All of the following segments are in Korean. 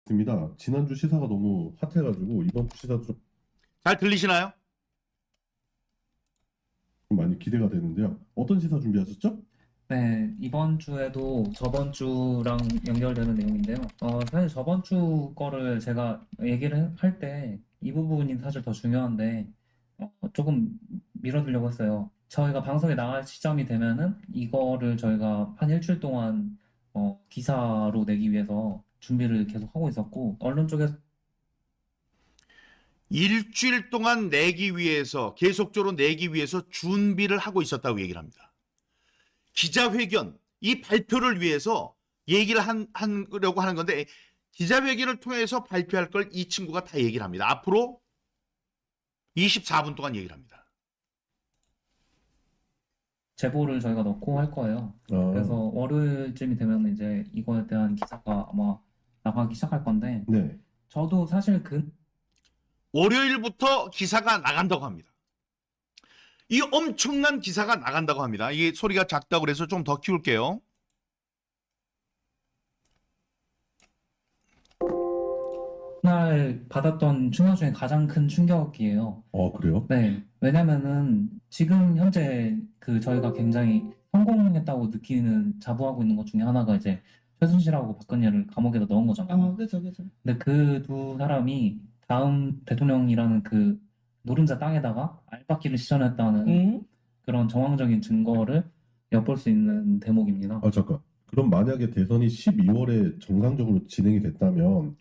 있습니다. 지난주 시사가 너무 핫해가지고 이번 주 시사도 좀 잘 들리시나요? 많이 기대가 되는데요. 어떤 시사 준비하셨죠? 네, 이번 주에도 저번 주랑 연결되는 내용인데요. 사실 저번 주 거를 제가 얘기를 할 때 이 부분이 사실 더 중요한데, 조금 미뤄두려고 했어요. 저희가 방송에 나갈 시점이 되면은 이거를 저희가 한 일주일 동안 기사로 내기 위해서 준비를 계속 하고 있었고, 언론 쪽에서 일주일 동안 내기 위해서, 계속적으로 내기 위해서 준비를 하고 있었다고 얘기를 합니다. 기자회견, 이 발표를 위해서 얘기를 하려고 하는 건데, 기자회견을 통해서 발표할 걸 이 친구가 다 얘기를 합니다. 앞으로 24분 동안 얘기를 합니다. 제보를 저희가 넣고 할 거예요. 아, 그래서 월요일쯤이 되면 이제 이거에 대한 기사가 아마 나가기 시작할 건데, 네. 저도 사실 월요일부터 기사가 나간다고 합니다. 이 엄청난 기사가 나간다고 합니다. 이게 소리가 작다고 그래서 좀 더 키울게요. 그날 받았던 충격 중에 가장 큰 충격이에요. 그래요? 네, 왜냐면은 지금 현재 저희가 굉장히 성공했다고 느끼는 자부하고 있는 것 중에 하나가 이제 최순실하고 박근혜를 감옥에다 넣은 거잖아요. 그죠, 그죠. 근데 그 두 사람이 다음 대통령이라는 그 노른자 땅에다가 알박기를 시전했다는 응? 그런 정황적인 증거를 엿볼 수 있는 대목입니다. 잠깐. 그럼 만약에 대선이 12월에 정상적으로 진행이 됐다면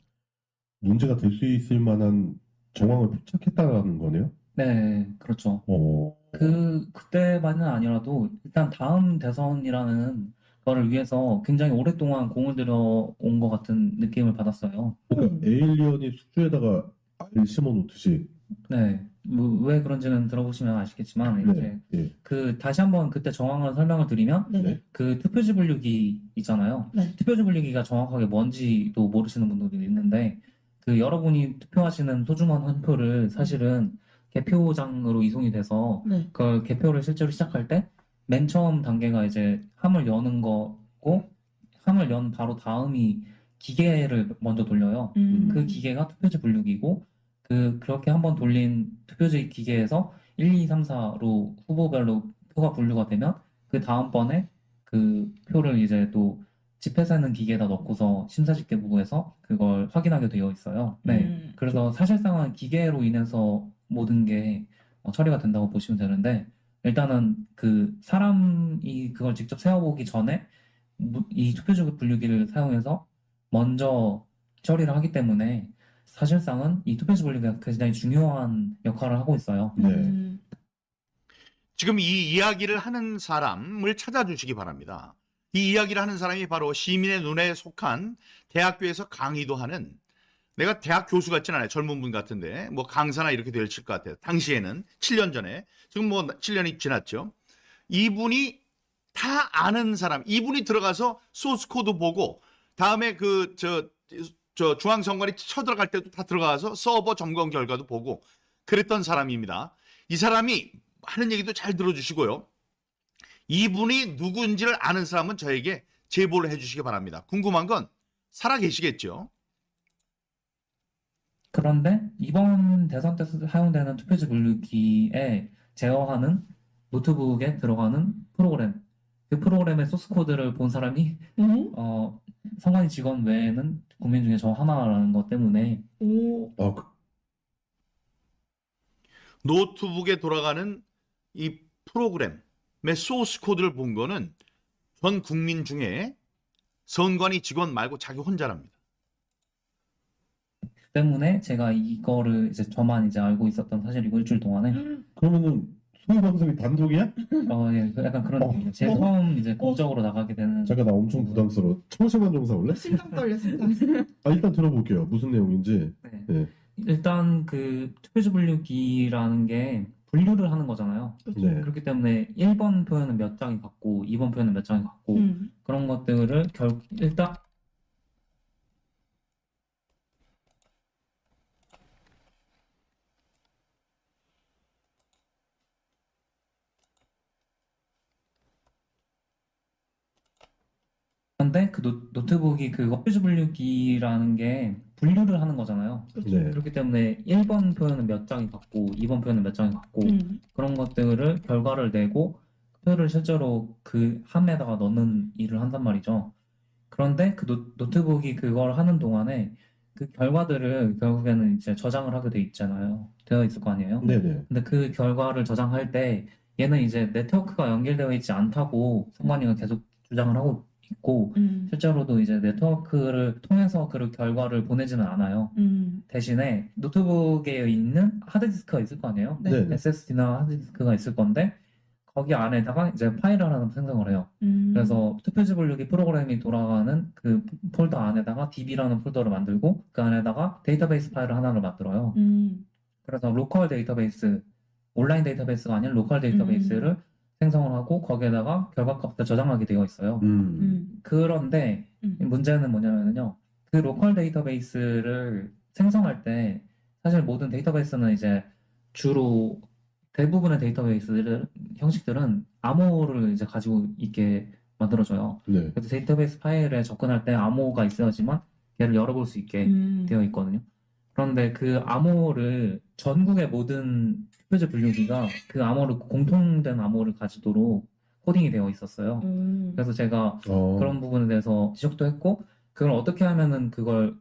문제가 될 수 있을 만한 정황을 포착했다라는 거네요? 네, 그렇죠. 어, 그때만은 아니라도 일단 다음 대선이라는 거를 위해서 굉장히 오랫동안 공을 들여온 것 같은 느낌을 받았어요. 그러니까 에일리언이 숙주에다가 알 심어놓듯이. 네, 왜 그런지는 들어보시면 아시겠지만, 이제 네. 예. 다시 한번 그때 정황을 설명을 드리면, 네네. 그 투표지 분류기 있잖아요. 네. 투표지 분류기가 정확하게 뭔지도 모르시는 분들도 있는데, 여러분이 투표하시는 소중한 한 표를 사실은 개표장으로 이송이 돼서 네. 그걸 개표를 실제로 시작할 때 맨 처음 단계가 이제 함을 여는 거고, 함을 연 바로 다음이 기계를 먼저 돌려요. 그 기계가 투표지 분류기고, 그렇게 한번 돌린 투표지 기계에서 1, 2, 3, 4로 후보별로 표가 분류가 되면 그 다음번에 그 표를 이제 또 집회사는 기계에다 넣고서 심사집계부에서 그걸 확인하게 되어 있어요. 네. 그래서 사실상은 기계로 인해서 모든 게 처리가 된다고 보시면 되는데, 일단은 그 사람이 그걸 직접 세워보기 전에 이 투표지 분류기를 사용해서 먼저 처리를 하기 때문에 사실상은 이 투표지 분류기가 굉장히 중요한 역할을 하고 있어요. 네. 지금 이 이야기를 하는 사람을 찾아주시기 바랍니다. 이 이야기를 하는 사람이 바로 시민의 눈에 속한 대학교에서 강의도 하는, 내가 대학 교수 같진 않아요. 젊은 분 같은데 뭐 강사나 이렇게 될 것 같아요. 당시에는 7년 전에, 지금 뭐 7년이 지났죠. 이분이 다 아는 사람, 이분이 들어가서 소스 코드 보고 다음에 중앙선관위 쳐들어갈 때도 다 들어가서 서버 점검 결과도 보고 그랬던 사람입니다. 이 사람이 하는 얘기도 잘 들어주시고요. 이분이 누군지를 아는 사람은 저에게 제보를 해주시기 바랍니다. 궁금한 건 살아 계시겠죠? 그런데 이번 대선 때 사용되는 투표지 분류기에 제어하는 노트북에 들어가는 프로그램, 그 프로그램의 소스 코드를 본 사람이 선관위 직원 외에는 국민 중에 저 하나라는 것 때문에 노트북에 돌아가는 이 프로그램의 소스 코드를 본 거는 전 국민 중에 선관위 직원 말고 자기 혼자랍니다. 때문에 제가 이거를 이제 저만 이제 알고 있었던 사실이고 일주일 동안에 그러면은 소위 방송이 단독이야? 예, 약간 그런 느낌이에요. 제가 처음 이제 공적으로 나가게 되는. 잠깐 나 엄청 부담스러워. 청심환 좀 사올래? 심장 떨려, 진짜. 일단 들어볼게요. 무슨 내용인지. 네. 네. 일단 그 투표지 분류기라는 게 분류를 하는 거잖아요. 네. 그렇기 때문에 1번 표현은 몇 장이 같고 2번 표현은 몇 장이 같고 그런 것들을 일단 그런데 그 노트북이 그거 표지 분류기라는 게 분류를 하는 거잖아요. 네. 그렇기 때문에 1번 표현은 몇 장이 같고 2번 표현은 몇 장이 같고 그런 것들을 결과를 내고 표를 실제로 그 함에다가 넣는 일을 한단 말이죠. 그런데 그 노트북이 그걸 하는 동안에 그 결과들을 결국에는 이제 저장을 하게 되어 있을 거 아니에요. 네네. 근데 그 결과를 저장할 때 얘는 이제 네트워크가 연결되어 있지 않다고 성관이가 계속 주장을 하고 있고 실제로도 이제 네트워크를 통해서 그 결과를 보내지는 않아요. 대신에 노트북에 있는 하드디스크가 있을 거 아니에요. 네. SSD나 하드디스크가 있을 건데 거기 안에다가 이제 파일을 하나 생성을 해요. 그래서 투표지 분류기 프로그램이 돌아가는 그 폴더 안에다가 DB라는 폴더를 만들고 그 안에다가 데이터베이스 파일을 하나를 만들어요. 그래서 로컬 데이터베이스, 온라인 데이터베이스가 아닌 로컬 데이터베이스를 생성을 하고 거기에다가 결과값을 저장하게 되어 있어요. 그런데 문제는 뭐냐면요. 그 로컬 데이터베이스를 생성할 때 사실 모든 데이터베이스는 이제 주로 대부분의 데이터베이스 형식들은 암호를 이제 가지고 있게 만들어져요. 네. 그래서 데이터베이스 파일에 접근할 때 암호가 있어야지만 걔를 열어볼 수 있게 되어 있거든요. 그런데 그 암호를 전국의 모든 표지 분류기가 그 암호를 공통된 암호를 가지도록 코딩이 되어 있었어요. 그래서 제가 그런 부분에 대해서 지적도 했고 그걸 어떻게 하면은 그걸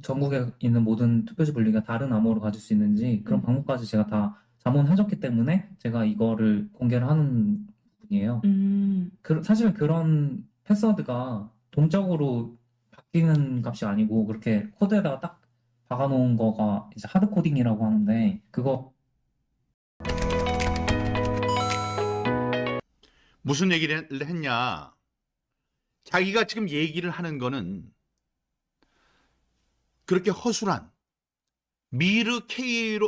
전국에 있는 모든 투표지 분류기가 다른 암호를 가질 수 있는지 그런 방법까지 제가 다 자문해줬기 때문에 제가 이거를 공개를 하는 부분이에요. 사실 그런 패스워드가 동적으로 바뀌는 값이 아니고 그렇게 코드에다가 딱 박아놓은 거가 이제 하드 코딩이라고 하는데 그거 무슨 얘기를 했냐? 자기가 지금 얘기를 하는 거는 그렇게 허술한 미르케이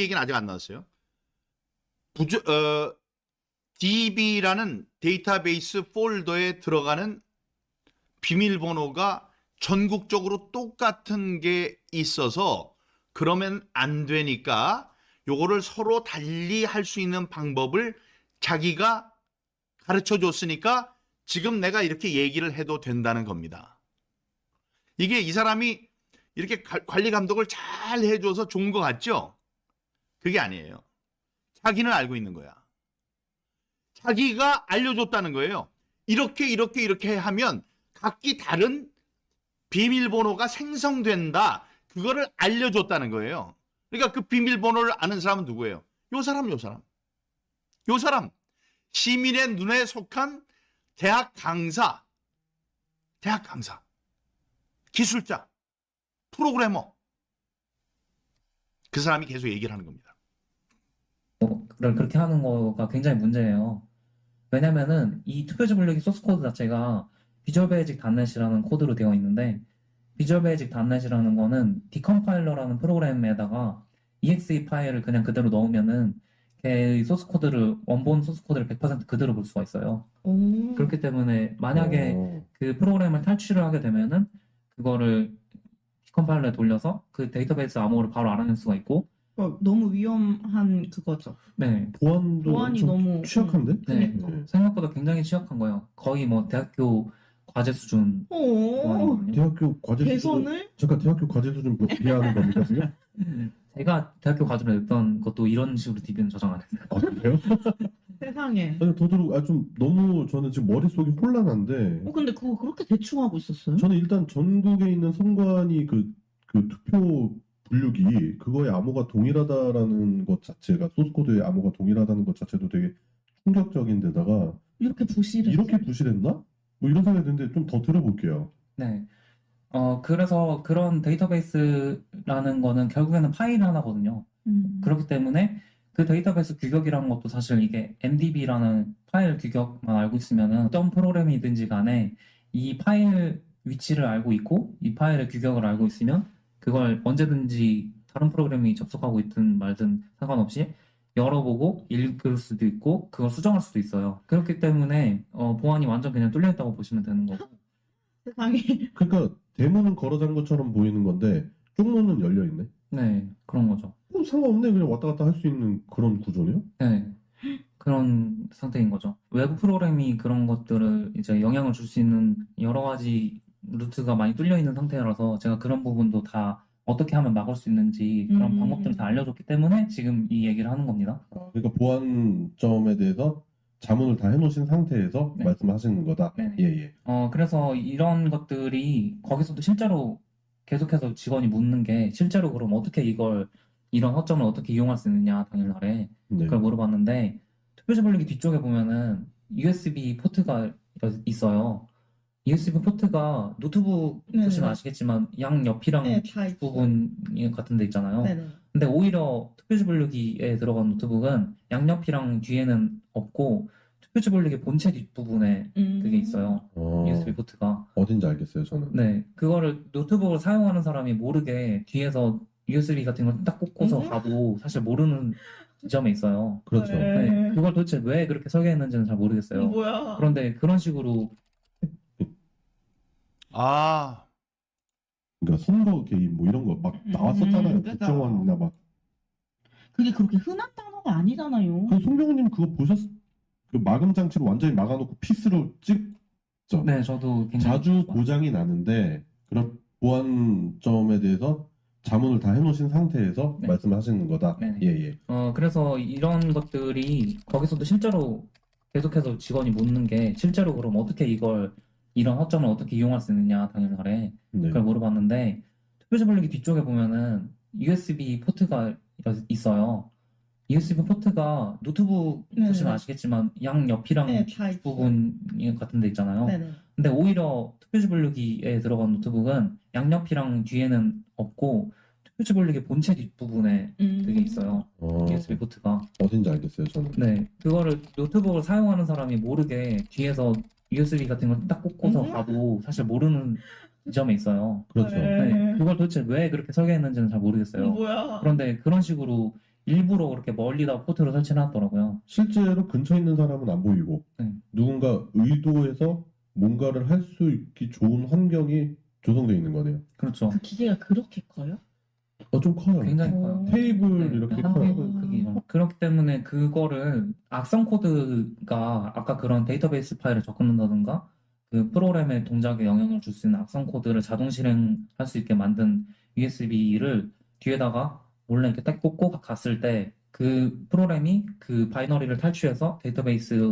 얘기는 아직 안 나왔어요. DB라는 데이터베이스 폴더에 들어가는 비밀번호가 전국적으로 똑같은 게 있어서 그러면 안 되니까 요거를 서로 달리 할 수 있는 방법을 자기가 가르쳐 줬으니까 지금 내가 이렇게 얘기를 해도 된다는 겁니다. 이게 이 사람이 이렇게 관리 감독을 잘 해줘서 좋은 것 같죠? 그게 아니에요. 자기는 알고 있는 거야. 자기가 알려줬다는 거예요. 이렇게 하면 각기 다른 비밀번호가 생성된다. 그거를 알려줬다는 거예요. 그러니까 그 비밀번호를 아는 사람은 누구예요? 요 사람. 시민의 눈에 속한 대학 강사, 기술자, 프로그래머. 그 사람이 계속 얘기를 하는 겁니다. 그렇게 하는 거가 굉장히 문제예요. 왜냐면은 이 투표지 분류기 소스 코드 자체가 비주얼 베이직 닷넷이라는 코드로 되어 있는데 비주얼 베이직 닷넷이라는 거는 디컴파일러라는 프로그램에다가 exe 파일을 그냥 그대로 넣으면은 걔의 소스 코드를 원본 소스 코드를 100% 그대로 볼 수가 있어요. 그렇기 때문에 만약에 그 프로그램을 탈취를 하게 되면은 그거를 디컴파일러에 돌려서 그 데이터베이스 암호를 바로 알아낼 수가 있고 너무 위험한 그거죠. 네. 보안이 너무 취약한데? 네. 그러니까. 생각보다 굉장히 취약한 거예요. 거의 뭐 대학교 과제 수준 보안이거든요. 대학교 과제 수준 개선을? 잠깐 대학교 과제 수준 비하하는 겁니까 지금? 제가 대학교 과제로 냈던 것도 이런 식으로 DB는 저장 안 했어요. 아 그래요? 세상에. 아니 더더욱 좀 너무 저는 지금 머릿속이 혼란한데 근데 그거 그렇게 대충 하고 있었어요? 저는 일단 전국에 있는 선관위 그 투표 분류기 그거의 암호가 동일하다라는 것 자체가 소스코드의 암호가 동일하다는 것 자체도 되게 충격적인데다가 이렇게 부실해. 이렇게 부실했나? 뭐 이런 생각이 드는데 좀 더 들어볼게요. 네. 그래서 그런 데이터베이스라는 거는 결국에는 파일 하나거든요. 그렇기 때문에 그 데이터베이스 규격이라는 것도 사실 이게 MDB라는 파일 규격만 알고 있으면은 어떤 프로그램이든지 간에 이 파일 위치를 알고 있고 이 파일의 규격을 알고 있으면 그걸 언제든지 다른 프로그램이 접속하고 있든 말든 상관없이 열어보고 읽을 수도 있고 그걸 수정할 수도 있어요. 그렇기 때문에 보안이 완전 그냥 뚫려있다고 보시면 되는 거고. 세상에. 그러니까 대문은 걸어 잠근 것처럼 보이는 건데 쪽문은 열려 있네. 네, 그런 거죠. 상관없네. 그냥 왔다 갔다 할 수 있는 그런 구조네요. 네. 그런 상태인 거죠. 외부 프로그램이 그런 것들을 이제 영향을 줄 수 있는 여러 가지 루트가 많이 뚫려 있는 상태라서 제가 그런 부분도 다 어떻게 하면 막을 수 있는지 그런 방법들을 다 알려줬기 때문에 지금 이 얘기를 하는 겁니다. 그러니까 보안점에 대해서 자문을 다 해놓으신 상태에서 네. 말씀하시는 거다. 네네. 예. 그래서 이런 것들이 거기서도 실제로 계속해서 직원이 묻는 게 실제로 그럼 어떻게 이런 허점을 어떻게 이용할 수 있느냐 당일날에 네. 그걸 물어봤는데 투표지 분리기 뒤쪽에 보면은 USB 포트가 있어요. USB 포트가 노트북 네네. 보시면 아시겠지만 양 옆이랑 네, 다 있어요. 부분 같은 데 있잖아요. 네네. 근데 오히려 투표지 분리기에 들어간 노트북은 양옆이랑 뒤에는 없고 투표지 분리기 본체 뒷부분에 그게 있어요. USB 포트가. 어딘지 알겠어요, 저는. 네, 그거를 노트북을 사용하는 사람이 모르게 뒤에서 USB 같은 걸 딱 꽂고서 가도 사실 모르는 지점에 있어요. 그렇죠. 네, 그걸 도대체 왜 그렇게 설계했는지는 잘 모르겠어요. 뭐야? 그런데 그런 식으로 아, 그러니까 선거 개입 뭐 이런 거 막 나왔었잖아요. 그죠. 국정원이나 막. 그게 그렇게 흔한 단어가 아니잖아요. 그 송병호님 그거 그 마금 장치로 완전히 막아놓고 피스로 찍죠. 네, 저도 굉장히 자주 고장이 나는데 그런 보안점에 대해서 자문을 다 해놓으신 상태에서 네. 말씀하시는 거다. 네네. 예. 그래서 이런 것들이 거기서도 실제로 계속해서 직원이 묻는 게 실제로 그럼 어떻게 이런 허점을 어떻게 이용할 수 있느냐 당일날에 네. 그걸 물어봤는데 투표지 분리기 뒤쪽에 보면은 USB 포트가 있어요. USB 포트가 노트북 네네. 보시면 아시겠지만 양 옆이랑 네, 다 있어요. 부분 같은 데 있잖아요. 네네. 근데 오히려 투표지 분리기에 들어간 노트북은 양옆이랑 뒤에는 없고 투표지 분리기 본체 뒷부분에 그게 있어요. USB 포트가. 어딘지 알겠어요, 저는. 네, 그거를 노트북을 사용하는 사람이 모르게 뒤에서 USB 같은 걸 딱 꽂고서 가도 사실 모르는 지점에 있어요. 그렇죠. 네, 그걸 도대체 왜 그렇게 설계했는지는 잘 모르겠어요. 뭐야? 그런데 그런 식으로 일부러 그렇게 멀리다 포트를 설치해놨더라고요. 실제로 근처에 있는 사람은 안 보이고 네. 누군가 의도해서 뭔가를 할 수 있기 좋은 환경이 조성되어 있는 거네요. 그렇죠. 그 기계가 그렇게 커요? 좀 커요. 굉장히 커요. 테이블 네, 이렇게 한 커요. 테이블 크기 정도. 그렇기 때문에 그거를 악성 코드가 아까 그런 데이터베이스 파일을 접근한다든가 그 프로그램의 동작에 영향을 줄 수 있는 악성 코드를 자동 실행할 수 있게 만든 USB를 뒤에다가 몰래 이렇게 딱 꽂고 갔을 때 그 프로그램이 그 바이너리를 탈취해서 데이터베이스를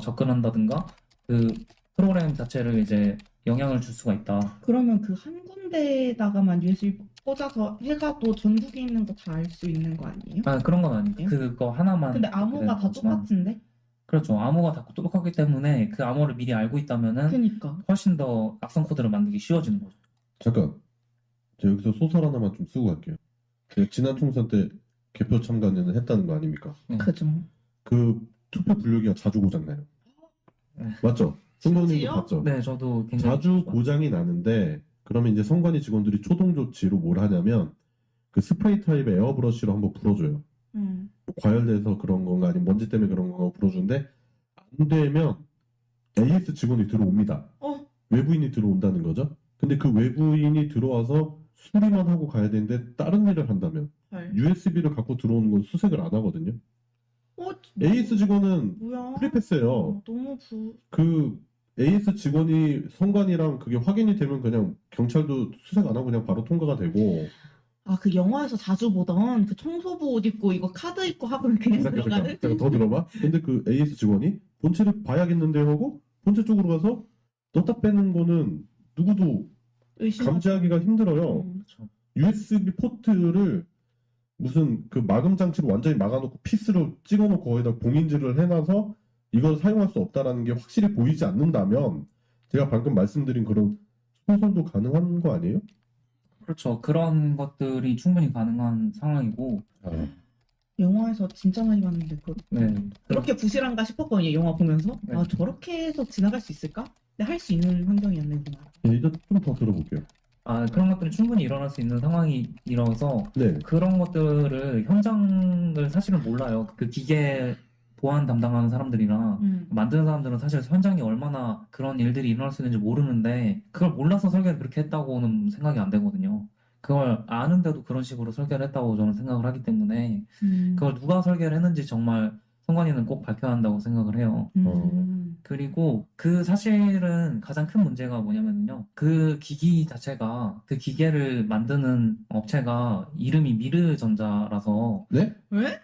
접근한다든가 그 프로그램 자체를 이제 영향을 줄 수가 있다. 그러면 그 한 군데에다가만 USB 꽂아서 해가도 전국에 있는 거 다 알 수 있는 거 아니에요? 그런 건 아니에요. 그거 하나만. 근데 그렇게 암호가 되는 다 거지만. 똑같은데? 그렇죠. 암호가 다 똑같기 때문에 그 암호를 미리 알고 있다면은 그니까. 훨씬 더 악성 코드를 만들기 쉬워지는 거죠. 잠깐, 제가 여기서 소설 하나만 좀 쓰고 갈게요. 제가 지난 총선 때 개표 참관을 했다는 거 아닙니까? 그죠. 그 투표 분류기가 자주 고장나요. 네. 맞죠? 선거님도 심지어? 봤죠? 네, 저도 굉장히 자주 고장이 나는데 그러면 이제 선관위 직원들이 초동 조치로 뭘 하냐면 그 스프레이 타입의 에어브러쉬로 한번 불어줘요. 뭐 과열돼서 그런 건가 아니면 먼지 때문에 그런 건가 불어주는데 안 되면 AS 직원이 들어옵니다. 외부인이 들어온다는 거죠. 근데 그 외부인이 들어와서 수리만 하고 가야 되는데 다른 일을 한다면 USB를 갖고 들어오는 건 수색을 안 하거든요. AS 직원은 뭐야? 프리패스예요. 너무 그 AS 직원이 선관이랑 그게 확인이 되면 그냥 경찰도 수색 안 하고 그냥 바로 통과가 되고. 그 영화에서 자주 보던 그 청소부 옷 입고 이거 카드 입고 하고 그냥 들어가는? 잠깐 더 들어봐. 근데 그 AS 직원이 본체를 봐야겠는데 하고 본체 쪽으로 가서 넣다 빼는 거는 누구도 감지하기가 힘들어요. USB 포트를 무슨 그 마금 장치로 완전히 막아놓고 피스로 찍어놓고 거기다 봉인지를 해놔서 이걸 사용할 수 없다라는 게 확실히 보이지 않는다면 제가 방금 말씀드린 그런 소설도 가능한 거 아니에요? 그렇죠. 그런 것들이 충분히 가능한 상황이고. 영화에서 진짜 많이 봤는데 네. 그렇게 부실한가 싶었거든요. 영화 보면서. 네. 저렇게 해서 지나갈 수 있을까? 근데 할 수 있는 환경이었는구나. 이제 좀 더 들어볼게요. 그런 것들이 충분히 일어날 수 있는 상황이라서 네. 그런 것들을 현장을 사실은 몰라요. 그 기계 보안 담당하는 사람들이나 만드는 사람들은 사실 현장이 얼마나 그런 일들이 일어날 수 있는지 모르는데 그걸 몰라서 설계를 그렇게 했다고는 생각이 안 되거든요. 그걸 아는데도 그런 식으로 설계를 했다고 저는 생각을 하기 때문에 그걸 누가 설계를 했는지 정말 선관위는 꼭 밝혀야 한다고 생각을 해요. 그리고 그 사실은 가장 큰 문제가 뭐냐면요. 그 기기 자체가 그 기계를 만드는 업체가 이름이 미르전자라서 네? 왜?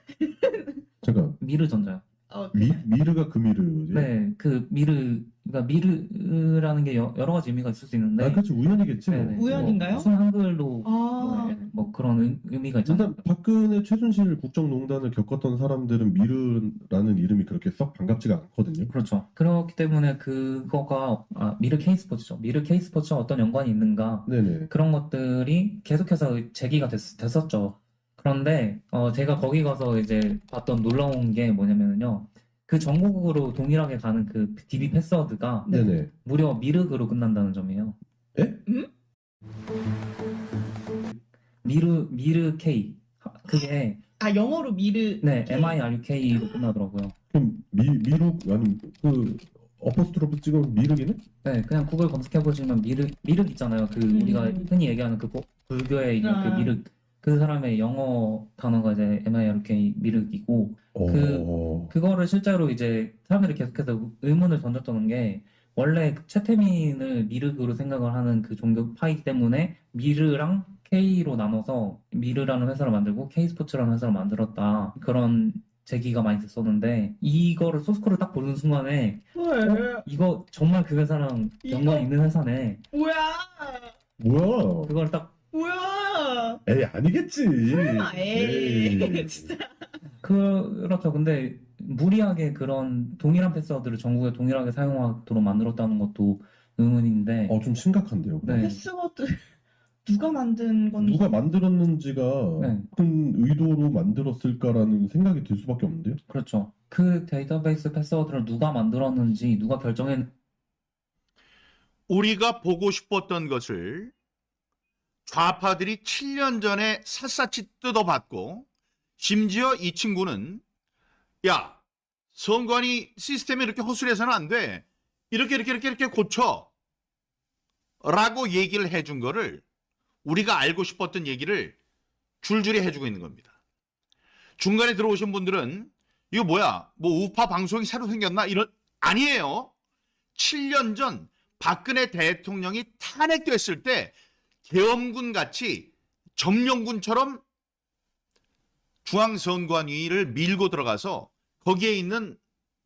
잠깐. 미르전자요. 미르가 그 미르지? 네, 그 그러니까 미르라는 게 여러 가지 의미가 있을 수 있는데 아, 그렇지. 우연이겠지. 뭐. 네네. 우연인가요? 순 한글로 아, 뭐 그런 의미가 있잖아요. 일단 박근혜 최순실 국정농단을 겪었던 사람들은 미르라는 이름이 그렇게 썩 반갑지가 않거든요. 그렇죠. 그렇기 때문에 그거가 미르 K스포츠죠. 미르 K스포츠와 어떤 연관이 있는가 네네. 그런 것들이 계속해서 제기가 됐었죠. 그런데 제가 거기 가서 이제 봤던 놀라운 게 뭐냐면요. 그 전국으로 동일하게 가는 그 DB 패스워드가 네네. 무려 미르그로 끝난다는 점이에요. 예? 미르 K. 그게 영어로 미르. 네, MIRUK로 끝나더라고요. 그럼 미룩 아니 그 어퍼스트로피 찍으면 미륵이네? 네, 그냥 구글 검색해 보시면 미륵 있잖아요. 그 우리가 흔히 얘기하는 그 불교에 있는 그 미륵, 그 사람의 영어 단어가 이제 MIRK 미륵이고 그거를 실제로 이제 사람들이 계속해서 의문을 던졌던 게 원래 최태민을 미륵으로 생각을 하는 그 종교파이기 때문에 미르랑 K로 나눠서 미르라는 회사를 만들고 K스포츠라는 회사를 만들었다. 그런 제기가 많이 됐었는데 이거를 소스코드를 딱 보는 순간에 헐. 이거 정말 그 회사랑 연관 있는 회사네. 뭐야? 그걸 딱 뭐야? 에이 아니겠지. 설마, 에이. 진짜. 그렇죠. 근데 무리하게 그런 동일한 패스워드를 전국에 동일하게 사용하도록 만들었다는 것도 의문인데 좀 심각한데요. 네. 패스워드 누가 만든 건지. 누가 만들었는지가 네. 큰 의도로 만들었을까라는 생각이 들 수밖에 없는데요. 그렇죠. 그 데이터베이스 패스워드를 누가 만들었는지 누가 결정했 우리가 보고 싶었던 것을 좌파들이 7년 전에 샅샅이 뜯어봤고 심지어 이 친구는 야 선관위 시스템이 이렇게 허술해서는 안 돼. 이렇게 고쳐 라고 얘기를 해준 거를 우리가 알고 싶었던 얘기를 줄줄이 해주고 있는 겁니다. 중간에 들어오신 분들은 이거 뭐야 뭐 우파 방송이 새로 생겼나 이런 아니에요. 7년 전 박근혜 대통령이 탄핵됐을 때 계엄군 같이 점령군처럼 중앙선관위를 밀고 들어가서 거기에 있는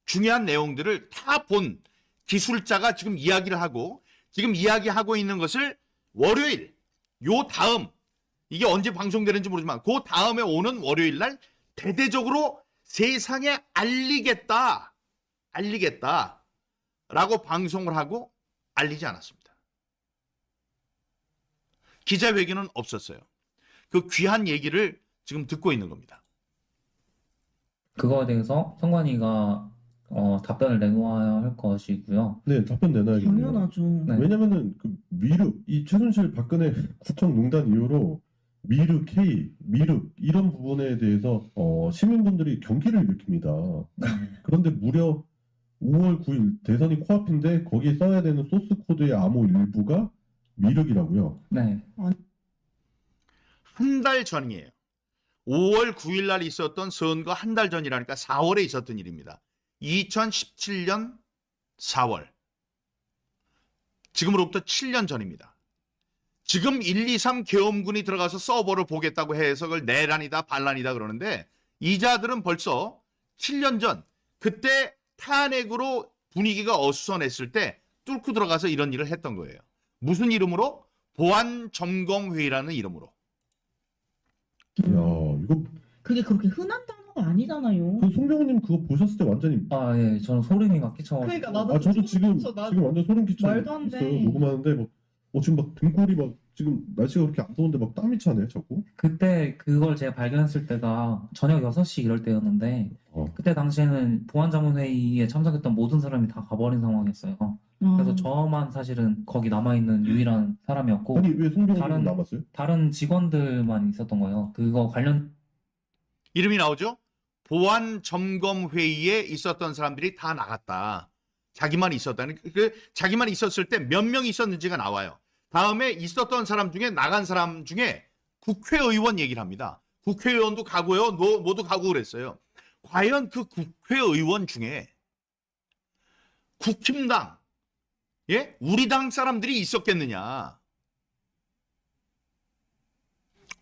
중요한 내용들을 다 본 기술자가 지금 이야기를 하고 지금 이야기하고 있는 것을 월요일 요 다음 이게 언제 방송되는지 모르지만 그 다음에 오는 월요일 날 대대적으로 세상에 알리겠다 라고 방송을 하고 알리지 않았습니다. 기자회견은 없었어요. 그 귀한 얘기를 지금 듣고 있는 겁니다. 그거에 대해서 선관위가 답변을 내놓아야 할 것이고요. 네, 답변 내놔야겠네요. 당연하죠. 네. 왜냐면은 그 미륵 이 최순실 박근혜 국정농단 이후로 미륵 이런 부분에 대해서 시민분들이 경기를 일으킵니다. 그런데 무려 5월 9일 대선이 코앞인데 거기에 써야 되는 소스 코드의 암호 일부가 미륵이라고요. 네. 한 달 전이에요. 5월 9일 날 있었던 선거 한 달 전이라니까 4월에 있었던 일입니다. 2017년 4월. 지금으로부터 7년 전입니다. 지금 1, 2, 3 계엄군이 들어가서 서버를 보겠다고 해서 그걸 내란이다 반란이다 그러는데 이 자들은 벌써 7년 전 그때 탄핵으로 분위기가 어수선했을 때 뚫고 들어가서 이런 일을 했던 거예요. 무슨 이름으로? 보안점검회의라는 이름으로. 야, 이거 그게 그렇게 흔한 단어가 아니잖아요. 그 송병호님 그거 보셨을 때 완전히 예, 저는 소름이 막 끼쳐. 그러니까 나도 저도 지금 완전 소름 말도 안 돼. 끼쳐있어요. 녹음하는데 막 지금 막 등골이 막 지금 날씨가 그렇게 안 더운데 막 땀이 차네 자꾸. 그때 그걸 제가 발견했을 때가 저녁 6시 이럴 때였는데 그때 당시에는 보안자문회의에 참석했던 모든 사람이 다 가버린 상황이었어요. 그래서 저만 사실은 거기 남아있는 유일한 사람이었고 아니 왜 송병호님 남았어요? 다른 직원들만 있었던 거예요. 그거 관련 이름이 나오죠? 보안점검회의에 있었던 사람들이 다 나갔다. 자기만 있었다는 자기만 있었을 때 몇 명 있었는지가 나와요. 다음에 있었던 사람 중에 나간 사람 중에 국회의원 얘기를 합니다. 국회의원도 가고요. 모두 가고 그랬어요. 과연 그 국회의원 중에 국힘당, 예? 우리 당 사람들이 있었겠느냐?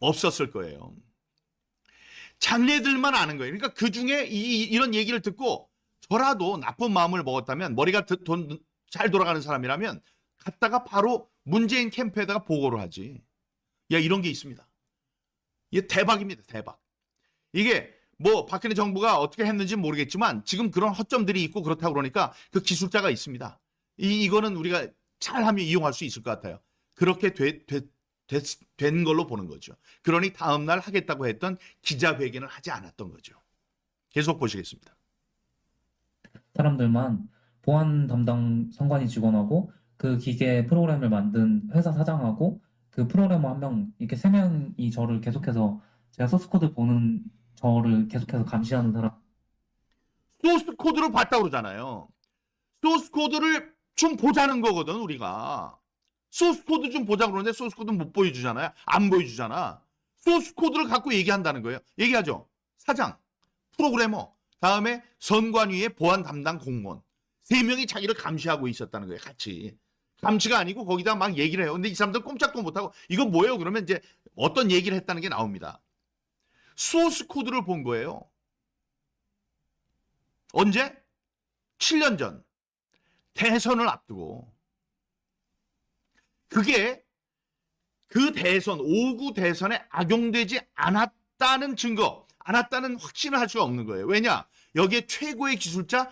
없었을 거예요. 장례들만 아는 거예요. 그러니까 그 중에 이런 얘기를 듣고 저라도 나쁜 마음을 먹었다면, 머리가 잘 돌아가는 사람이라면 갔다가 바로 문재인 캠프에다가 보고를 하지. 야, 이런 게 있습니다. 이게 대박입니다. 대박. 이게 뭐 박근혜 정부가 어떻게 했는지 모르겠지만 지금 그런 허점들이 있고 그렇다고 그러니까 그 기술자가 있습니다. 이거는 우리가 잘하면 이용할 수 있을 것 같아요. 그렇게 된 걸로 보는 거죠. 그러니 다음 날 하겠다고 했던 기자회견을 하지 않았던 거죠. 계속 보시겠습니다. 사람들만 보안 담당 선관위 직원하고 그 기계 프로그램을 만든 회사 사장하고 그 프로그래머 한 명, 이렇게 세 명이 저를 계속해서 제가 소스 코드 보는 저를 계속해서 감시하는 사람. 소스 코드를 봤다고 그러잖아요. 소스 코드를 좀 보자는 거거든, 우리가. 소스 코드 좀 보자 그러는데 소스 코드는 못 보여주잖아요. 안 보여주잖아. 소스 코드를 갖고 얘기한다는 거예요. 얘기하죠. 사장, 프로그래머, 다음에 선관위의 보안 담당 공무원. 세 명이 자기를 감시하고 있었다는 거예요. 같이. 감시가 아니고 거기다 막 얘기를 해요. 근데 이 사람들 꼼짝도 못하고 이거 뭐예요? 그러면 이제 어떤 얘기를 했다는 게 나옵니다. 소스 코드를 본 거예요. 언제? 7년 전. 대선을 앞두고. 그게 그 대선, 5구 대선에 악용되지 않았다는 증거, 않았다는 확신을 할 수가 없는 거예요. 왜냐? 여기에 최고의 기술자,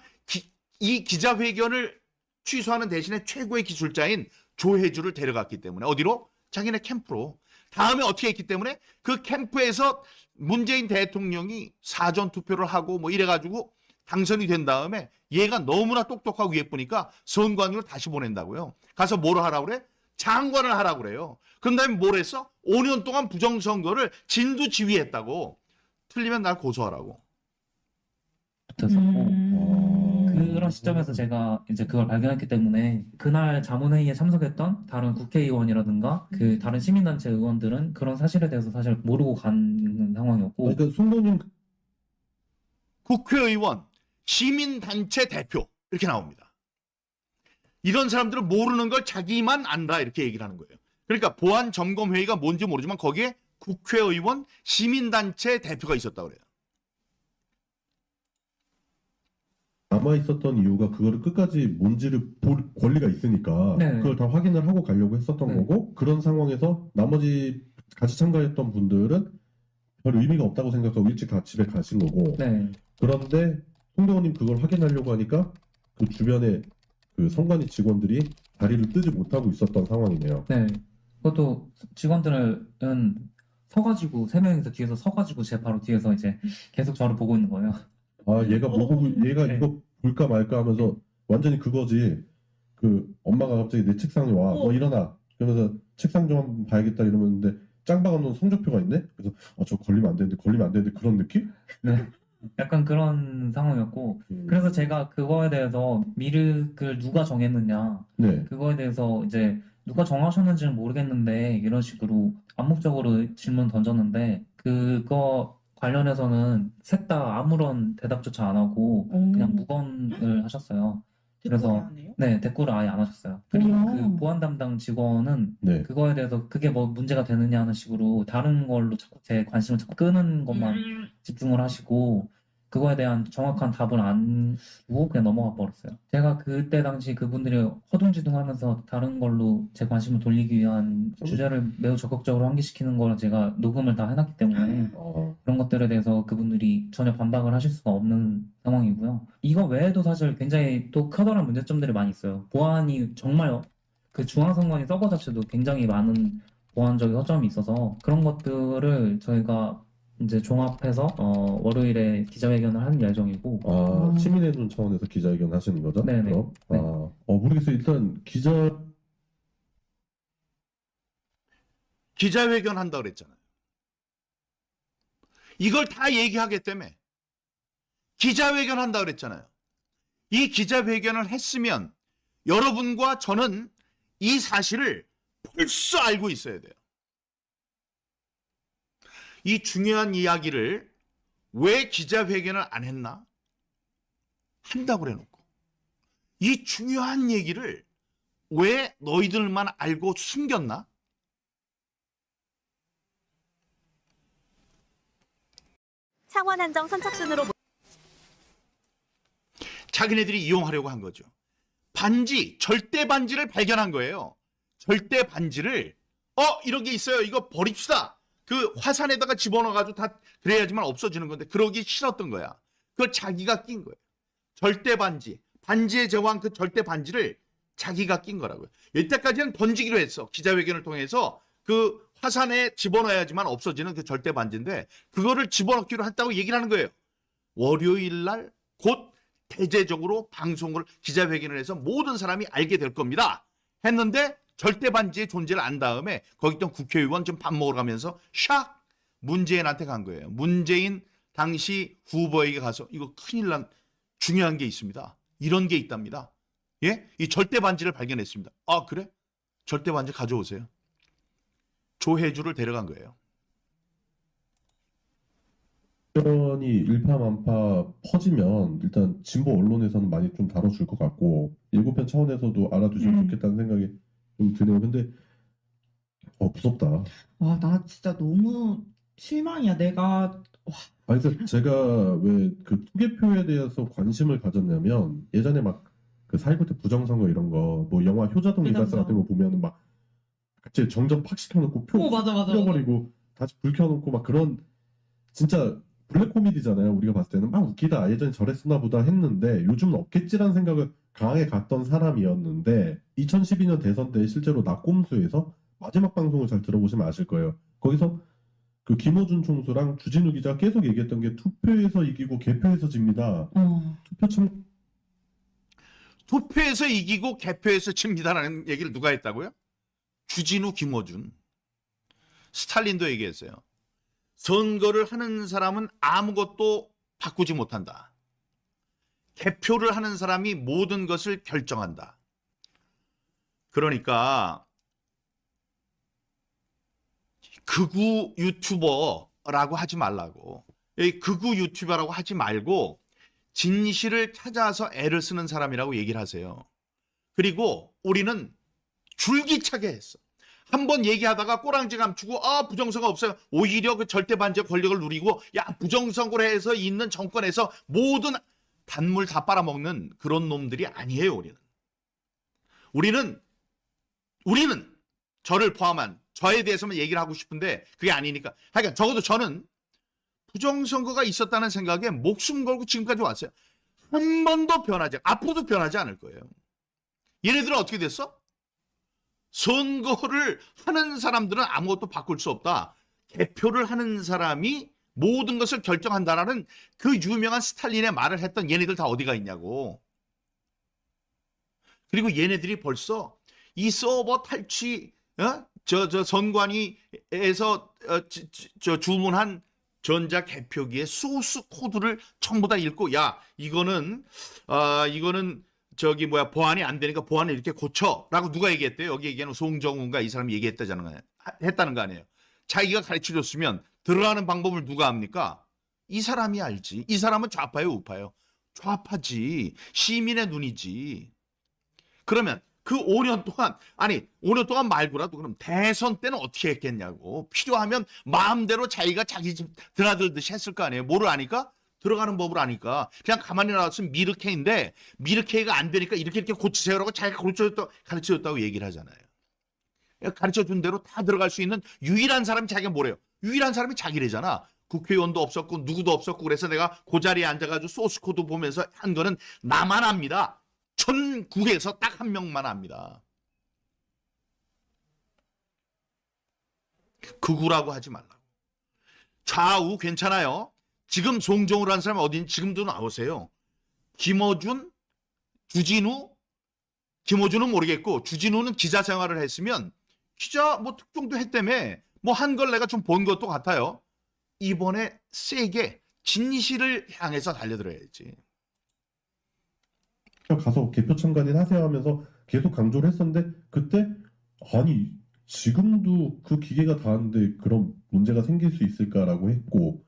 이 기자회견을 취소하는 대신에 최고의 기술자인 조혜주를 데려갔기 때문에. 어디로? 자기네 캠프로. 다음에 어떻게 했기 때문에 그 캠프에서 문재인 대통령이 사전 투표를 하고 뭐 이래가지고 당선이 된 다음에 얘가 너무나 똑똑하고 예쁘니까 선관위로 다시 보낸다고요. 가서 뭐를 하라고 그래? 장관을 하라고 그래요. 그런 다음에 뭘 했어? 5년 동안 부정선거를 진두지휘했다고. 틀리면 날 고소하라고. 붙었었고 그런 시점에서 제가 이제 그걸 발견했기 때문에 그날 자문회의에 참석했던 다른 국회의원이라든가 그 다른 시민단체 의원들은 그런 사실에 대해서 사실 모르고 간 상황이었고. 그러니까 송도님 국회의원, 시민단체 대표 이렇게 나옵니다. 이런 사람들은 모르는 걸 자기만 안다 이렇게 얘기를 하는 거예요. 그러니까 보안점검회의가 뭔지 모르지만 거기에 국회의원, 시민단체 대표가 있었다고 그래요. 남아 있었던 이유가 그거를 끝까지 뭔지를 볼 권리가 있으니까 네. 그걸 다 확인을 하고 가려고 했었던 네. 거고, 그런 상황에서 나머지 같이 참가했던 분들은 별 의미가 없다고 생각하고 일찍 다 집에 가신 거고. 네. 그런데 송대호님 그걸 확인하려고 하니까 그 주변에 그 선관위 직원들이 다리를 뜨지 못하고 있었던 상황이네요. 네. 그것도 직원들은 서가지고 세 명이서 뒤에서 서가지고 제 바로 뒤에서 이제 계속 저를 보고 있는 거예요. 아, 얘가 뭐 보고, 얘가 네. 이거 볼까 말까 하면서 완전히 그거지. 그 엄마가 갑자기 내 책상에 와, 너 일어나. 그러면서 책상 좀 한번 봐야겠다 이러는데 짱방 없는 성적표가 있네. 그래서 저 걸리면 안 되는데 그런 느낌? 네. 약간 그런 상황이었고, 그래서 제가 그거에 대해서 미륵을 누가 정했느냐, 네. 그거에 대해서 이제 누가 정하셨는지는 모르겠는데 이런 식으로 암묵적으로 질문 던졌는데 그거 관련해서는 셋 다 아무런 대답조차 안 하고 그냥 무건을 하셨어요. 그래서 네, 댓글을 아예 안 하셨어요. 그리고 그 보안 담당 직원은 네. 그거에 대해서 그게 뭐 문제가 되느냐 하는 식으로 다른 걸로 자꾸 제 관심을 자꾸 끄는 것만 집중을 하시고 그거에 대한 정확한 답을 안 주고 그냥 넘어가 버렸어요. 제가 그때 당시 그분들이 허둥지둥하면서 다른 걸로 제 관심을 돌리기 위한 주제를 매우 적극적으로 환기시키는 걸 제가 녹음을 다 해놨기 때문에 그런 것들에 대해서 그분들이 전혀 반박을 하실 수가 없는 상황이고요. 이거 외에도 사실 굉장히 또 커다란 문제점들이 많이 있어요. 보안이 정말 그 중앙선관위 서버 자체도 굉장히 많은 보안적인 허점이 있어서 그런 것들을 저희가 이제 종합해서 월요일에 기자회견을 하는 예정이고. 시민의 눈 차원에서 기자회견 하시는 거죠? 네네. 그럼? 네. 모르겠어요. 일단 기자회견 한다고 그랬잖아요. 이걸 다 얘기하기 때문에 기자회견 한다고 그랬잖아요. 이 기자회견을 했으면 여러분과 저는 이 사실을 벌써 알고 있어야 돼요. 이 중요한 이야기를 왜 기자회견을 안 했나? 한다고 해놓고 이 중요한 얘기를 왜 너희들만 알고 숨겼나? 창원 한정 선착순으로 자기네들이 이용하려고 한 거죠. 반지, 절대 반지를 발견한 거예요. 절대 반지를 이런 게 있어요. 이거 버립시다. 그 화산에다가 집어넣어가지고 다 그래야지만 없어지는 건데 그러기 싫었던 거야. 그걸 자기가 낀 거예요. 절대 반지, 반지의 제왕 그 절대 반지를 자기가 낀 거라고요. 이때까지는 던지기로 했어. 기자회견을 통해서 그 화산에 집어넣어야지만 없어지는 그 절대 반지인데 그거를 집어넣기로 했다고 얘기를 하는 거예요. 월요일 날 곧 대대적으로 방송을 기자회견을 해서 모든 사람이 알게 될 겁니다. 했는데 절대 반지의 존재를 안 다음에 거기 있던 국회의원 좀 밥 먹으러 가면서 샥 문재인한테 간 거예요. 문재인 당시 후보에게 가서 이거 큰일 난 중요한 게 있습니다. 이런 게 있답니다. 예? 이 절대 반지를 발견했습니다. 아, 그래? 절대 반지 가져오세요. 조혜주를 데려간 거예요. 사건이 일파만파 퍼지면 일단 진보 언론에서는 많이 좀 다뤄줄 것 같고 예고편 차원에서도 알아두시면 좋겠다는 생각이 좀 드네요. 근데 무섭다. 와, 나 진짜 너무 실망이야. 내가 그래서 제가 왜 그 투개표에 대해서 관심을 가졌냐면 예전에 막 그 4.19 때 부정선거 이런 거 뭐 영화 효자동 리바스 같은 거 보면은 막 갑자기 정적 팍 시켜놓고 표 맞아. 뿌려버리고 다시 불 켜놓고 막 그런 진짜 블랙 코미디잖아요. 우리가 봤을 때는 막 웃기다. 예전에 저랬었나 보다 했는데 요즘은 없겠지라는 생각을 강하게 갖던 사람이었는데 2012년 대선 때 실제로 낙곰수에서 마지막 방송을 잘 들어보시면 아실 거예요. 거기서 그 김어준 총수랑 주진우 기자가 계속 얘기했던 게 투표에서 이기고 개표에서 집니다. 투표에서 이기고 개표에서 집니다라는 얘기를 누가 했다고요? 주진우, 김어준. 스탈린도 얘기했어요. 선거를 하는 사람은 아무것도 바꾸지 못한다. 개표를 하는 사람이 모든 것을 결정한다. 그러니까 극우 유튜버라고 하지 말라고. 극우 유튜버라고 하지 말고 진실을 찾아서 애를 쓰는 사람이라고 얘기를 하세요. 그리고 우리는 줄기차게 했어. 한번 얘기하다가 꼬랑지 감추고 부정선거 없어요. 오히려 그 절대 반지의 권력을 누리고 부정선거를 해서 있는 정권에서 모든 단물 다 빨아먹는 그런 놈들이 아니에요. 우리는 저를 포함한 저에 대해서만 얘기를 하고 싶은데 그게 아니니까. 하여간 적어도 저는 부정선거가 있었다는 생각에 목숨 걸고 지금까지 왔어요. 한 번도 변하지, 앞으로도 변하지 않을 거예요. 얘네들은 어떻게 됐어? 선거를 하는 사람들은 아무것도 바꿀 수 없다. 개표를 하는 사람이 모든 것을 결정한다라는 그 유명한 스탈린의 말을 했던 얘네들 다 어디가 있냐고. 그리고 얘네들이 벌써 이 서버 탈취, 선관위에서 주문한 전자 개표기의 소스 코드를 전부 다 읽고 이거는 보안이 안 되니까 보안을 이렇게 고쳐라고 누가 얘기했대요? 여기 얘기하는 송정훈가 이 사람이 했다는 거 아니에요. 자기가 가르쳐줬으면 들어가는 방법을 누가 합니까? 이 사람이 알지. 이 사람은 좌파예요, 우파예요? 좌파지. 시민의 눈이지. 그러면 그 5년 동안 말고라도 그럼 대선 때는 어떻게 했겠냐고. 필요하면 마음대로 자기가 자기 집 드나들듯이 했을 거 아니에요. 뭐를 아니까? 들어가는 법을 아니까. 그냥 가만히 놔뒀으면 미르케인데 미르케이가 안 되니까 이렇게 고치세요라고 자기가 가르쳐줬다고 얘기를 하잖아요. 가르쳐준 대로 다 들어갈 수 있는 유일한 사람이 자기가 뭐래요? 유일한 사람이 자기래잖아. 국회의원도 없었고 누구도 없었고 그래서 내가 그 자리에 앉아가지고 소스코드 보면서 한 거는 나만 압니다. 전국에서 딱 한 명만 압니다. 극우라고 하지 말라고. 좌우 괜찮아요. 지금 송정우라는 사람이 어딘지 지금도 나오세요. 김어준, 주진우, 김어준은 모르겠고 주진우는 기자 생활을 했으면 기자 특종도 했다며 한 걸 내가 좀 본 것도 같아요. 이번에 세게 진실을 향해서 달려들어야지. 가서 개표 참관인 하세요 하면서 계속 강조를 했었는데 그때 아니 지금도 그 기계가 닿았는데 그런 문제가 생길 수 있을까라고 했고,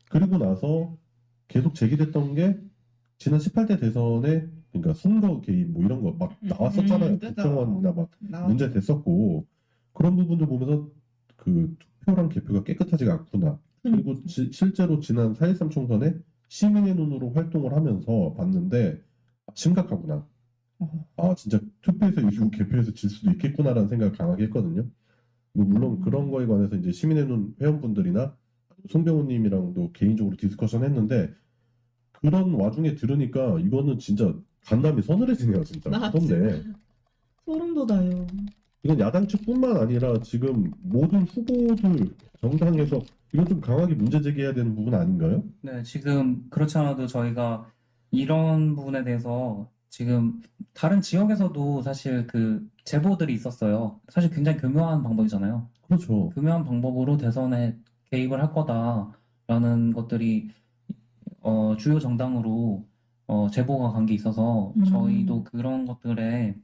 그리고 나서 계속 제기됐던 게 지난 18대 대선에 그러니까 선거 개입 뭐 이런 거 막 나왔었잖아요. 그죠. 국정원이나 막 문제 나왔죠. 됐었고, 그런 부분들 보면서 그 투표랑 개표가 깨끗하지가 않구나. 그리고 실제로 지난 4.13 총선에 시민의 눈으로 활동을 하면서 봤는데 심각하구나. 아 진짜 투표에서 이기고 개표에서 질 수도 있겠구나라는 생각을 강하게 했거든요. 뭐 물론 그런 거에 관해서 이제 시민의 눈 회원분들이나 송병호님이랑도 개인적으로 디스커션 했는데, 그런 와중에 들으니까 이거는 진짜 간담이 서늘해지네요. 진짜 나 무섭네. 소름 돋아요. 이건 야당 측뿐만 아니라 지금 모든 후보들 정당에서 이건 좀 강하게 문제 제기해야 되는 부분 아닌가요? 네, 지금 그렇지 않아도 저희가 이런 부분에 대해서 지금 다른 지역에서도 사실 그 제보들이 있었어요. 사실 굉장히 교묘한 방법이잖아요. 그렇죠. 교묘한 방법으로 대선에 개입을 할 거다라는 것들이 주요 정당으로 제보가 간 게 있어서 저희도 그런 것들에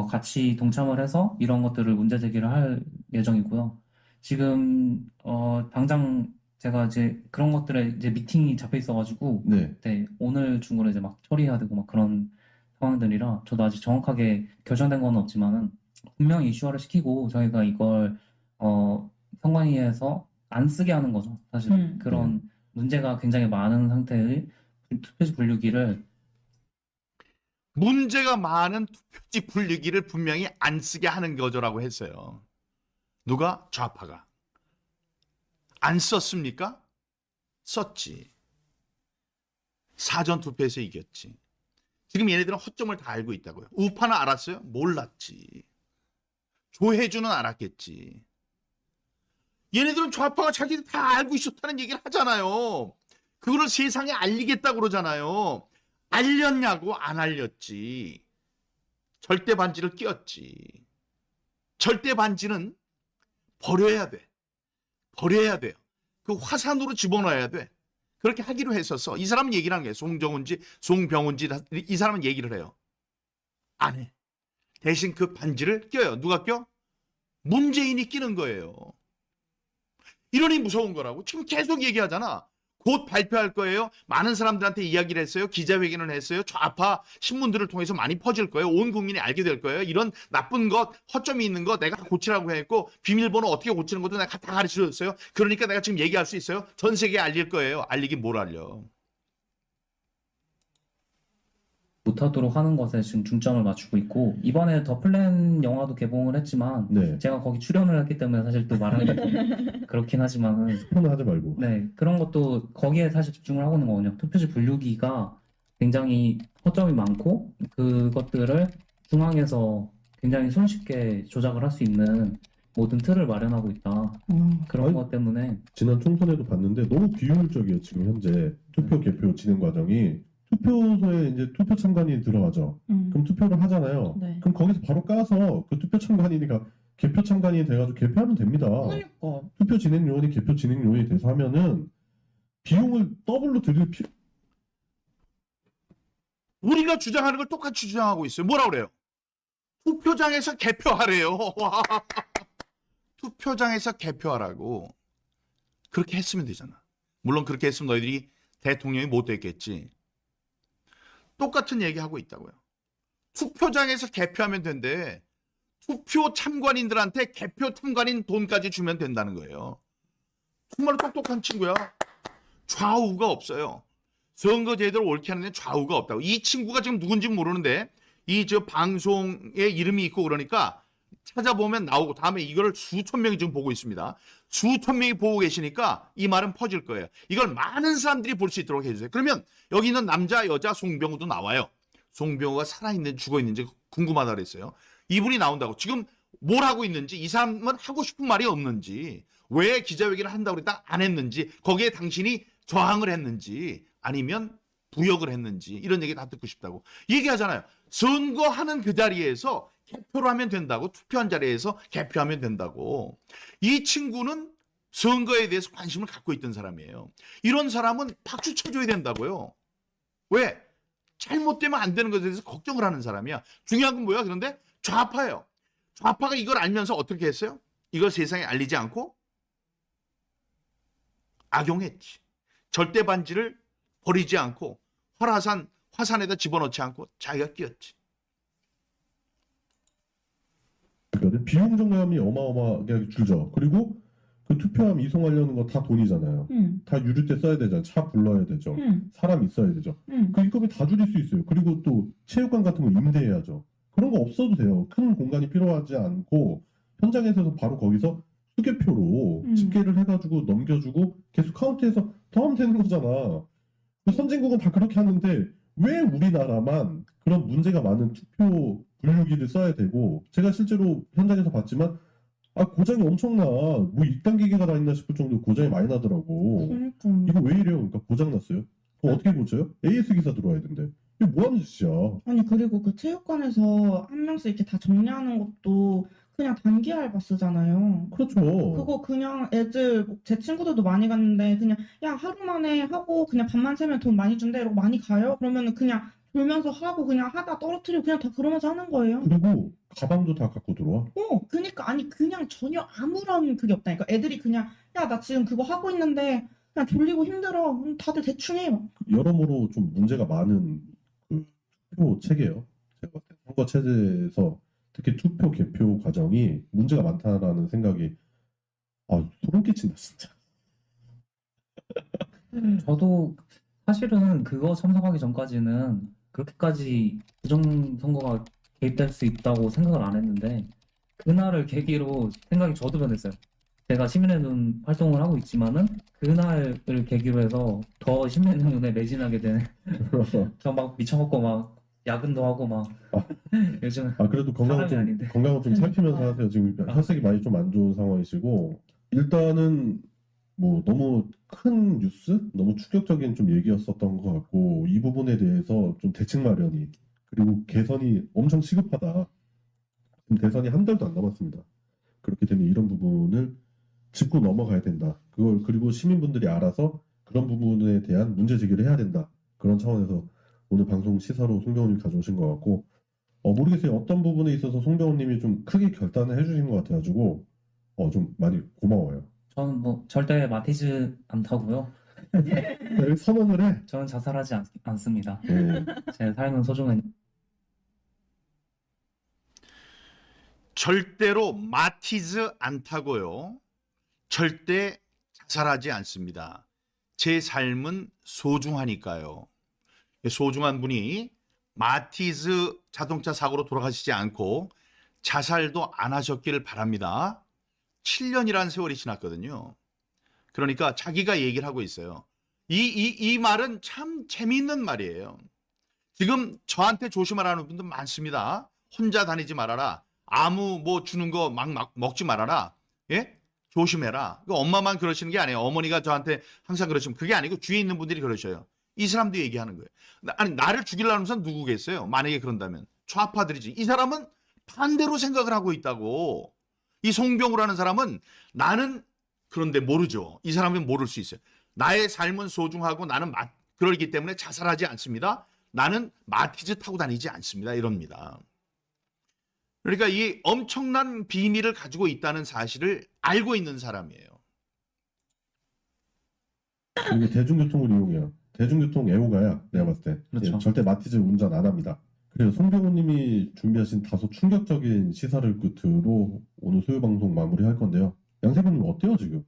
같이 동참을 해서 이런 것들을 문제 제기를 할 예정이고요. 지금 당장 제가 이제 그런 것들에 이제 미팅이 잡혀 있어가지고 네. 네, 오늘 중으로 이제 막 처리해야 되고 막 그런 상황들이라 저도 아직 정확하게 결정된 건 없지만은 분명히 이슈화를 시키고 저희가 이걸 선관위에서 안 쓰게 하는 거죠. 사실 그런 문제가 굉장히 많은 상태의 투표지 분류기를 문제가 많은 투표지 분류기를 분명히 안 쓰게 하는 거죠라고 했어요. 누가? 좌파가. 안 썼습니까? 썼지. 사전투표에서 이겼지. 지금 얘네들은 허점을 다 알고 있다고요. 우파는 알았어요? 몰랐지. 조혜주는 알았겠지. 얘네들은 좌파가 자기들 다 알고 있었다는 얘기를 하잖아요. 그거를 세상에 알리겠다고 그러잖아요. 알렸냐고? 안 알렸지. 절대 반지를 끼웠지. 절대 반지는 버려야 돼. 버려야 돼요. 그 화산으로 집어넣어야 돼. 그렇게 하기로 했었어. 이 사람은 얘기를 하는 거예요. 송정은지 송병훈지 이 사람은 얘기를 해요. 안 해. 대신 그 반지를 껴요. 누가 껴? 문재인이 끼는 거예요. 이러니 무서운 거라고. 지금 계속 얘기하잖아. 곧 발표할 거예요. 많은 사람들한테 이야기를 했어요. 기자회견을 했어요. 좌파 신문들을 통해서 많이 퍼질 거예요. 온 국민이 알게 될 거예요. 이런 나쁜 것, 허점이 있는 거 내가 고치라고 했고, 비밀번호 어떻게 고치는 것도 내가 다 가르쳐줬어요. 그러니까 내가 지금 얘기할 수 있어요. 전 세계에 알릴 거예요. 알리긴 뭘 알려. 못하도록 하는 것에 지금 중점을 맞추고 있고, 이번에 더 플랜 영화도 개봉을 했지만 네. 제가 거기 출연을 했기 때문에 사실 또 말하기가 좀 그렇긴 하지만은 스포는 하지 말고. 네, 그런 것도 거기에 사실 집중을 하고 있는 거거든요. 투표지 분류기가 굉장히 허점이 많고 그것들을 중앙에서 굉장히 손쉽게 조작을 할 수 있는 모든 틀을 마련하고 있다. 그런 아니, 것 때문에 지난 총선에도 봤는데 너무 비효율적이에요. 지금 현재 투표 개표 진행 과정이. 투표소에 이제 투표 참관인이 들어가죠. 그럼 투표를 하잖아요. 네. 그럼 거기서 바로 까서 그 투표 참관인이가 개표 참관인이 돼가지고 개표하면 됩니다. 그러니까. 투표 진행 요원이 개표 진행 요원이 돼서 하면은 비용을 더블로 들일 필요. 우리가 주장하는 걸 똑같이 주장하고 있어요. 뭐라 그래요? 투표장에서 개표하래요. 투표장에서 개표하라고. 그렇게 했으면 되잖아. 물론 그렇게 했으면 너희들이 대통령이 못 됐겠지. 똑같은 얘기하고 있다고요. 투표장에서 개표하면 된대. 투표 참관인들한테 개표 참관인 돈까지 주면 된다는 거예요. 정말 똑똑한 친구야. 좌우가 없어요. 선거 제도를 옳게 하는 데 좌우가 없다고. 이 친구가 지금 누군지 모르는데 이 저 방송에 이름이 있고 그러니까 찾아보면 나오고, 다음에 이거를 수천 명이 지금 보고 있습니다. 수천 명이 보고 계시니까 이 말은 퍼질 거예요. 이걸 많은 사람들이 볼 수 있도록 해주세요. 그러면 여기 있는 남자, 여자, 송병우도 나와요. 송병우가 살아있는지 죽어있는지 궁금하다 그랬어요. 이분이 나온다고. 지금 뭘 하고 있는지, 이 사람은 하고 싶은 말이 없는지, 왜 기자회견을 한다고 그랬다 안 했는지, 거기에 당신이 저항을 했는지 아니면 부역을 했는지, 이런 얘기 다 듣고 싶다고 얘기하잖아요. 선거하는 그 자리에서 개표를 하면 된다고. 투표한 자리에서 개표하면 된다고. 이 친구는 선거에 대해서 관심을 갖고 있던 사람이에요. 이런 사람은 박수 쳐줘야 된다고요. 왜? 잘못되면 안 되는 것에 대해서 걱정을 하는 사람이야. 중요한 건 뭐야? 그런데 좌파예요. 좌파가 이걸 알면서 어떻게 했어요? 이걸 세상에 알리지 않고 악용했지. 절대 반지를 버리지 않고 화산에다 집어넣지 않고 자기가 끼웠지. 그러니까 비용 정감이 어마어마하게 줄죠. 그리고 그 투표함 이송하려는 거 다 돈이잖아요. 다 유류 때 써야 되잖아요. 차 불러야 되죠. 사람 있어야 되죠. 그 인건비 다 줄일 수 있어요. 그리고 또 체육관 같은 거 임대해야죠. 그런 거 없어도 돼요. 큰 공간이 필요하지 않고 현장에서 바로 거기서 수개표로 집계를 해가지고 넘겨주고 계속 카운트해서 더 하면 되는 거잖아. 선진국은 다 그렇게 하는데 왜 우리나라만 그런 문제가 많은 투표 분류기를 써야 되고, 제가 실제로 현장에서 봤지만 고장이 엄청나. 뭐 이딴 기계가 다 있나 싶을 정도로 고장이 많이 나더라고. 그러니까. 이거 왜 이래요? 그러니까 고장 났어요. 그럼 어떻게 고쳐요? AS 기사 들어와야 된대. 이게 뭐 하는 짓이야? 아니 그리고 그 체육관에서 한 명씩 이렇게 다 정리하는 것도 그냥 단기 알바 쓰잖아요. 그렇죠. 그거 그냥 애들 제 친구들도 많이 갔는데 그냥 야 하루 만에 하고 그냥 밥만 세면 돈 많이 준대 이러고 많이 가요. 그러면은 그냥 졸면서 하고 그냥 하다 떨어뜨리고 그냥 다 그러면서 하는 거예요. 그리고 가방도 다 갖고 들어와. 그니까 아니 그냥 전혀 아무런 그게 없다니까. 애들이 그냥 야 나 지금 그거 하고 있는데 그냥 졸리고 힘들어. 다들 대충 해요. 여러모로 좀 문제가 많은 그 투표 체계예요. 제가 봤을 때 선거 체제에서 특히 투표 개표 과정이 문제가 많다라는 생각이 소름 끼친다 진짜. 저도 사실은 그거 참석하기 전까지는 그렇게까지 부정선거가 개입될 수 있다고 생각을 안 했는데, 그날을 계기로 생각이 저도 변했어요. 제가 시민의 눈 활동을 하고 있지만은 그날을 계기로 해서 더 시민의 눈에 매진하게 되는 저 막 미쳐먹고 막 야근도 하고 막 요즘 그래도 건강을 사람이 아닌데. 좀 살피면서 하세요. 지금 혈색이 많이 좀 안 좋은 상황이시고, 일단은 뭐 너무 큰 뉴스, 너무 충격적인 좀 얘기였었던 것 같고, 이 부분에 대해서 좀 대책 마련이, 그리고 개선이 엄청 시급하다. 지금 대선이 한 달도 안 남았습니다. 그렇기 때문에 이런 부분을 짚고 넘어가야 된다. 그리고 시민분들이 알아서 그런 부분에 대한 문제 제기를 해야 된다. 그런 차원에서 오늘 방송 시사로 송병호님 가져오신 것 같고, 모르겠어요. 어떤 부분에 있어서 송병호님이 좀 크게 결단을 해주신 것 같아가지고 좀 많이 고마워요. 저는 뭐 절대 마티즈 않다고요. 선언을 해. 저는 자살하지 않습니다. 네. 제 삶은 소중한. 절대로 마티즈 않다고요. 절대 자살하지 않습니다. 제 삶은 소중하니까요. 소중한 분이 마티즈 자동차 사고로 돌아가시지 않고 자살도 안 하셨기를 바랍니다. 7년이라는 세월이 지났거든요. 그러니까 자기가 얘기를 하고 있어요. 이 말은 참 재미있는 말이에요. 지금 저한테 조심하라는 분들 많습니다. 혼자 다니지 말아라. 아무 뭐 주는 거 막 먹지 말아라. 예? 조심해라. 엄마만 그러시는 게 아니에요. 어머니가 저한테 항상 그러시면 그게 아니고 주위에 있는 분들이 그러셔요. 이 사람도 얘기하는 거예요. 아니 나를 죽이려는 사람 누구겠어요? 만약에 그런다면 좌파들이지. 이 사람은 반대로 생각을 하고 있다고. 이 송병우라는 사람은 나는 그런데 모르죠. 이 사람은 모를 수 있어요. 나의 삶은 소중하고 나는 그러기 때문에 자살하지 않습니다. 나는 마티즈 타고 다니지 않습니다. 이럽니다. 그러니까 이 엄청난 비밀을 가지고 있다는 사실을 알고 있는 사람이에요. 그리고 대중교통을 이용해요. 대중교통 애호가야. 내가 봤을 때. 그렇죠. 절대 마티즈 운전 안 합니다. 그래서 송병호님이 준비하신 다소 충격적인 시사를 끝으로 오늘 소요방송 마무리할 건데요. 양세빈님 어때요 지금?